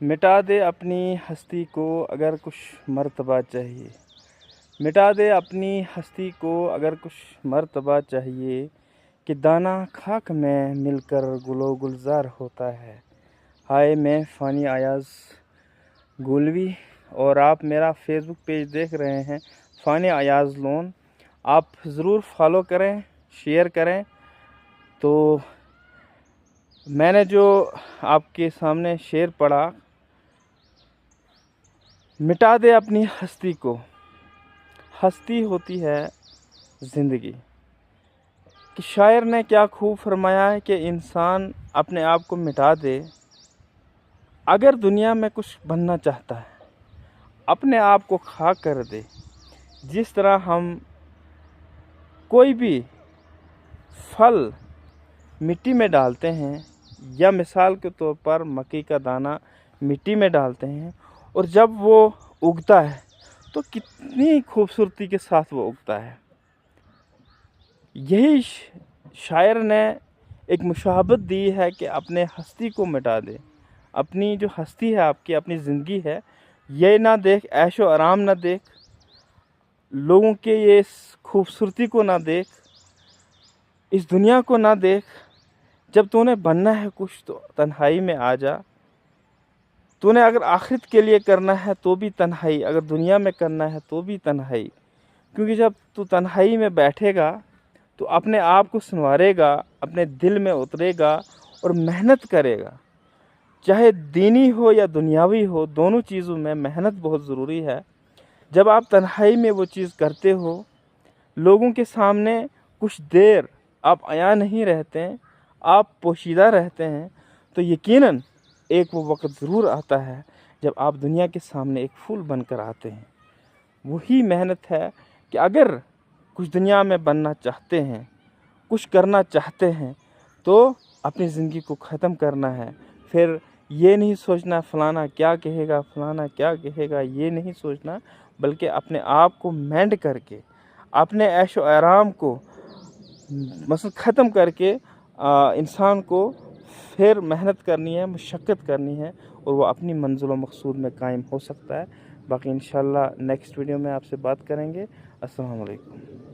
مٹا دے اپنی ہستی کو اگر کچھ مرتبہ چاہیے، مٹا دے اپنی ہستی کو اگر کچھ مرتبہ چاہیے، کہ دانہ خاک میں مل کر گل و گلزار ہوتا ہے۔ ہائے میں فانی ایاز گولوی، اور آپ میرا فیس بک پیج دیکھ رہے ہیں فانی ایاز لون۔ آپ ضرور فالو کریں، شیئر کریں۔ تو میں نے جو آپ کے سامنے شعر پڑھا، مٹا دے اپنی ہستی کو، ہستی ہوتی ہے زندگی۔ کہ شاعر نے کیا خوب فرمایا ہے کہ انسان اپنے آپ کو مٹا دے اگر دنیا میں کچھ بننا چاہتا ہے، اپنے آپ کو خاک کر دے۔ جس طرح ہم کوئی بھی پھل مٹی میں ڈالتے ہیں، یا مثال کے طور پر مکئی کا دانہ مٹی میں ڈالتے ہیں، اور جب وہ اگتا ہے تو کتنی خوبصورتی کے ساتھ وہ اگتا ہے۔ یہی شاعر نے ایک مشابہت دی ہے کہ اپنے ہستی کو مٹا دے۔ اپنی جو ہستی ہے، آپ کی اپنی زندگی ہے، یہ نہ دیکھ، عیش و آرام نہ دیکھ، لوگوں کے یہ خوبصورتی کو نہ دیکھ، اس دنیا کو نہ دیکھ۔ جب تو نے بننا ہے کچھ تو تنہائی میں آ جا۔ تو نے اگر آخرت کے لیے کرنا ہے تو بھی تنہائی، اگر دنیا میں کرنا ہے تو بھی تنہائی۔ کیونکہ جب تو تنہائی میں بیٹھے گا تو اپنے آپ کو سنوارے گا، اپنے دل میں اترے گا اور محنت کرے گا۔ چاہے دینی ہو یا دنیاوی ہو، دونوں چیزوں میں محنت بہت ضروری ہے۔ جب آپ تنہائی میں وہ چیز کرتے ہو، لوگوں کے سامنے کچھ دیر آپ عیاں نہیں رہتے ہیں، آپ پوشیدہ رہتے ہیں، تو یقیناً ایک وہ وقت ضرور آتا ہے جب آپ دنیا کے سامنے ایک پھول بن کر آتے ہیں۔ وہی محنت ہے کہ اگر کچھ دنیا میں بننا چاہتے ہیں، کچھ کرنا چاہتے ہیں، تو اپنی زندگی کو ختم کرنا ہے۔ پھر یہ نہیں سوچنا فلانا کیا کہے گا، فلانا کیا کہے گا، یہ نہیں سوچنا، بلکہ اپنے آپ کو مینڈ کر کے، اپنے عیش و آرام کو مثلا ختم کر کے انسان کو پھر محنت کرنی ہے، مشقت کرنی ہے، اور وہ اپنی منزل و مقصود میں قائم ہو سکتا ہے۔ باقی انشاءاللہ نیکسٹ ویڈیو میں آپ سے بات کریں گے۔ السلام علیکم۔